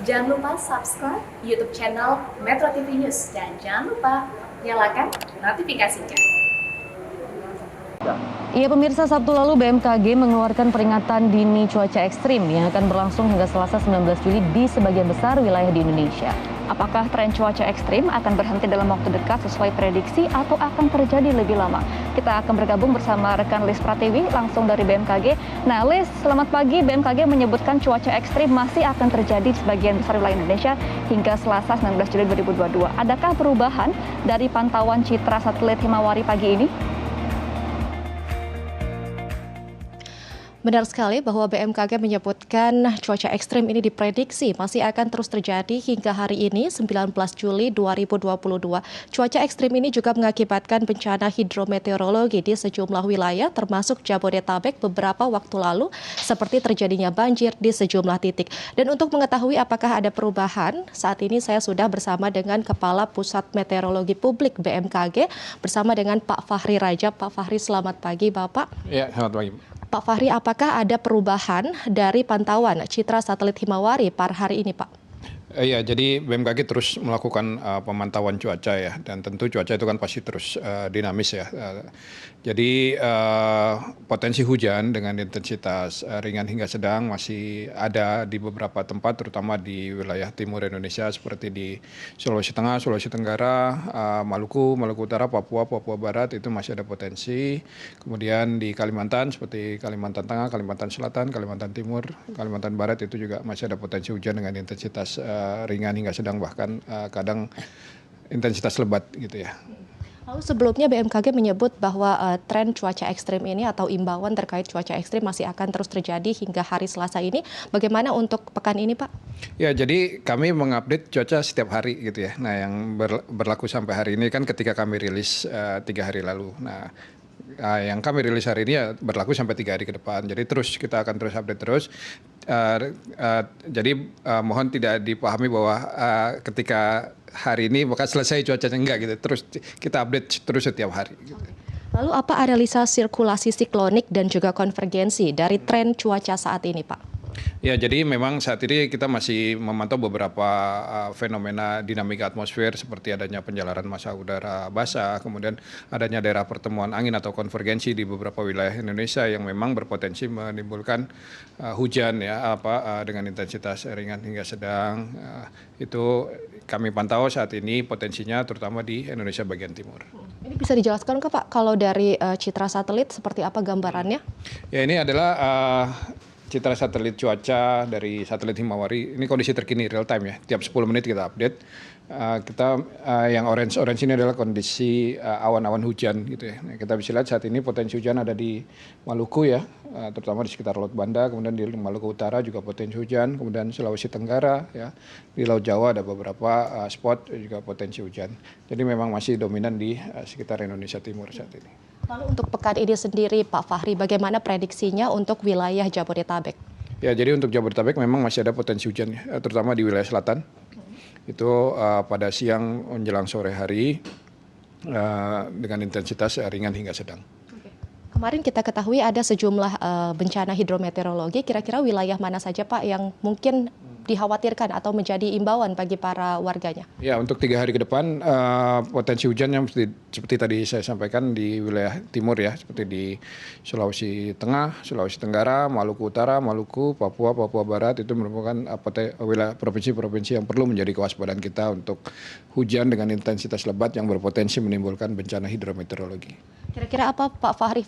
Jangan lupa subscribe YouTube channel Metro TV News dan jangan lupa nyalakan notifikasinya. Iya pemirsa, Sabtu lalu BMKG mengeluarkan peringatan dini cuaca ekstrim yang akan berlangsung hingga Selasa 19 Juli di sebagian besar wilayah di Indonesia. Apakah tren cuaca ekstrim akan berhenti dalam waktu dekat sesuai prediksi atau akan terjadi lebih lama? Kita akan bergabung bersama rekan Liz Pratiwi langsung dari BMKG. Nah Liz, selamat pagi. BMKG menyebutkan cuaca ekstrim masih akan terjadi di sebagian besar wilayah Indonesia hingga Selasa 19 Juli 2022. Adakah perubahan dari pantauan citra satelit Himawari pagi ini? Benar sekali bahwa BMKG menyebutkan cuaca ekstrim ini diprediksi masih akan terus terjadi hingga hari ini 19 Juli 2022. Cuaca ekstrim ini juga mengakibatkan bencana hidrometeorologi di sejumlah wilayah termasuk Jabodetabek beberapa waktu lalu seperti terjadinya banjir di sejumlah titik. Dan untuk mengetahui apakah ada perubahan, saat ini saya sudah bersama dengan Kepala Pusat Meteorologi Publik BMKG bersama dengan Pak Fahri Rajab. Pak Fahri, selamat pagi Bapak. Ya, selamat pagi. Pak Fahri, apakah ada perubahan dari pantauan citra satelit Himawari per hari ini, Pak? Iya, jadi BMKG terus melakukan pemantauan cuaca ya, dan tentu cuaca itu kan pasti terus dinamis ya. Jadi potensi hujan dengan intensitas ringan hingga sedang masih ada di beberapa tempat, terutama di wilayah timur Indonesia seperti di Sulawesi Tengah, Sulawesi Tenggara, Maluku, Maluku Utara, Papua, Papua Barat itu masih ada potensi. Kemudian di Kalimantan seperti Kalimantan Tengah, Kalimantan Selatan, Kalimantan Timur, Kalimantan Barat itu juga masih ada potensi hujan dengan intensitas ringan hingga sedang, bahkan kadang intensitas lebat gitu ya. Lalu sebelumnya BMKG menyebut bahwa tren cuaca ekstrim ini atau imbauan terkait cuaca ekstrim masih akan terus terjadi hingga hari Selasa ini. Bagaimana untuk pekan ini, Pak? Ya, jadi kami mengupdate cuaca setiap hari gitu ya. Nah, yang berlaku sampai hari ini kan ketika kami rilis 3 hari lalu. Nah, yang kami rilis hari ini ya berlaku sampai 3 hari ke depan. Jadi kita akan terus update terus. Jadi mohon tidak dipahami bahwa ketika hari ini maka selesai cuacanya, enggak gitu. Terus kita update terus setiap hari. Gitu. Lalu apa analisa sirkulasi siklonik dan juga konvergensi dari tren cuaca saat ini, Pak? Ya, jadi memang saat ini kita masih memantau beberapa fenomena dinamika atmosfer seperti adanya penjalaran massa udara basah, kemudian adanya daerah pertemuan angin atau konvergensi di beberapa wilayah Indonesia yang memang berpotensi menimbulkan hujan ya dengan intensitas ringan hingga sedang. Itu kami pantau saat ini potensinya terutama di Indonesia bagian timur. Ini bisa dijelaskan ke Pak kalau dari citra satelit seperti apa gambarannya? Ya, ini adalah citra satelit cuaca dari satelit Himawari. Ini kondisi terkini real time ya. Tiap 10 menit kita update. Yang orange ini adalah kondisi awan-awan hujan gitu ya. Nah, kita bisa lihat saat ini potensi hujan ada di Maluku ya, terutama di sekitar Laut Banda, kemudian di Maluku Utara juga potensi hujan, kemudian Sulawesi Tenggara ya. Di Laut Jawa ada beberapa spot juga potensi hujan. Jadi memang masih dominan di sekitar Indonesia Timur saat ini. Lalu untuk pekan ini sendiri, Pak Fahri, bagaimana prediksinya untuk wilayah Jabodetabek? Ya, jadi untuk Jabodetabek memang masih ada potensi hujan, ya, terutama di wilayah selatan. Itu pada siang menjelang sore hari dengan intensitas ringan hingga sedang. Kemarin kita ketahui ada sejumlah bencana hidrometeorologi. Kira-kira wilayah mana saja, Pak, yang mungkin dikhawatirkan atau menjadi imbauan bagi para warganya? Ya, untuk 3 hari ke depan potensi hujan yang seperti tadi saya sampaikan di wilayah timur ya, seperti di Sulawesi Tengah, Sulawesi Tenggara, Maluku Utara, Maluku, Papua, Papua Barat itu merupakan wilayah provinsi-provinsi yang perlu menjadi kewaspadaan kita untuk hujan dengan intensitas lebat yang berpotensi menimbulkan bencana hidrometeorologi. Kira-kira apa Pak Fahri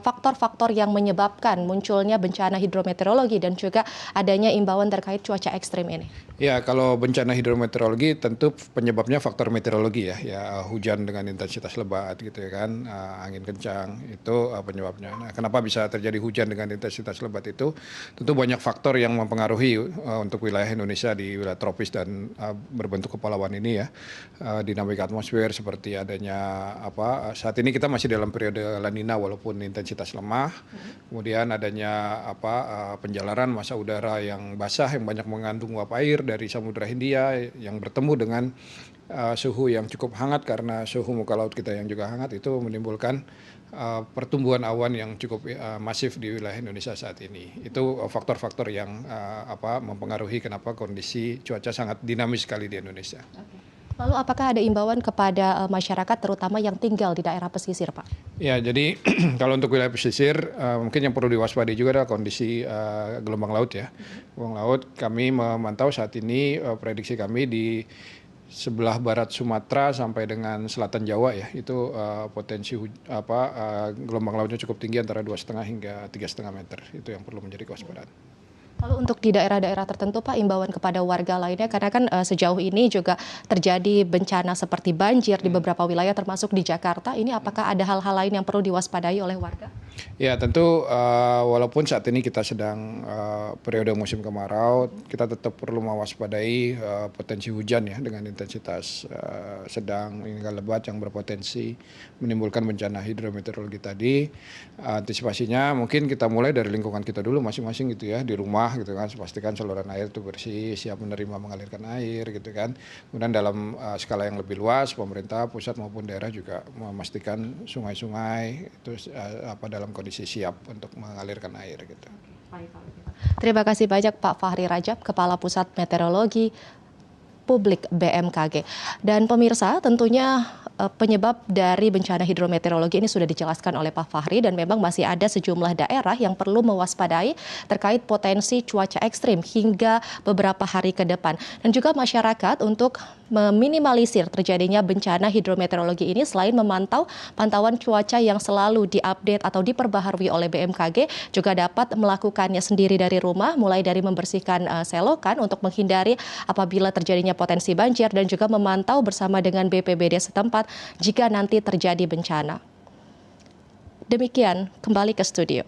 faktor-faktor yang menyebabkan munculnya bencana hidrometeorologi dan juga adanya imbauan terkait cuaca ekstrim ini? Ya, kalau bencana hidrometeorologi tentu penyebabnya faktor meteorologi ya hujan dengan intensitas lebat gitu ya kan, angin kencang itu penyebabnya. Nah, kenapa bisa terjadi hujan dengan intensitas lebat itu? Tentu banyak faktor yang mempengaruhi untuk wilayah Indonesia di wilayah tropis dan berbentuk kepulauan ini ya. Dinamika atmosfer seperti adanya saat ini kita masih dalam periode La Nina walaupun intensitas lemah. Kemudian adanya penjalaran massa udara yang basah yang banyak mengandung uap air dari Samudra Hindia yang bertemu dengan suhu yang cukup hangat karena suhu muka laut kita yang juga hangat itu menimbulkan pertumbuhan awan yang cukup masif di wilayah Indonesia saat ini. Itu faktor-faktor yang mempengaruhi kenapa kondisi cuaca sangat dinamis sekali di Indonesia. Lalu apakah ada imbauan kepada masyarakat terutama yang tinggal di daerah pesisir, Pak? Ya, jadi kalau untuk wilayah pesisir mungkin yang perlu diwaspadai juga adalah kondisi gelombang laut ya. Gelombang laut kami memantau saat ini prediksi kami di sebelah barat Sumatera sampai dengan selatan Jawa ya itu potensi gelombang lautnya cukup tinggi antara 2,5 hingga 3,5 meter. Itu yang perlu menjadi kewaspadaan. Lalu untuk di daerah-daerah tertentu Pak, imbauan kepada warga lainnya karena kan sejauh ini juga terjadi bencana seperti banjir di beberapa wilayah termasuk di Jakarta. Ini apakah ada hal-hal lain yang perlu diwaspadai oleh warga? Ya tentu walaupun saat ini kita sedang periode musim kemarau, kita tetap perlu mewaspadai potensi hujan ya dengan intensitas sedang hingga lebat yang berpotensi menimbulkan bencana hidrometeorologi tadi. Antisipasinya mungkin kita mulai dari lingkungan kita dulu masing-masing gitu ya, di rumah gitu kan, pastikan saluran air itu bersih, siap menerima mengalirkan air gitu kan. Kemudian dalam skala yang lebih luas, pemerintah pusat maupun daerah juga memastikan sungai-sungai itu dalam kondisi siap untuk mengalirkan air gitu. Terima kasih banyak Pak Fahri Rajab, Kepala Pusat Meteorologi Publik BMKG. Dan pemirsa, tentunya penyebab dari bencana hidrometeorologi ini sudah dijelaskan oleh Pak Fahri dan memang masih ada sejumlah daerah yang perlu mewaspadai terkait potensi cuaca ekstrim hingga beberapa hari ke depan. Dan juga masyarakat untuk meminimalisir terjadinya bencana hidrometeorologi ini selain memantau pantauan cuaca yang selalu diupdate atau diperbaharui oleh BMKG, juga dapat melakukannya sendiri dari rumah, mulai dari membersihkan selokan untuk menghindari apabila terjadinya potensi banjir dan juga memantau bersama dengan BPBD setempat jika nanti terjadi bencana. Demikian, kembali ke studio.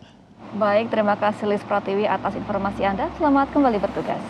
Baik, terima kasih Liz Pratiwi atas informasi Anda. Selamat kembali bertugas.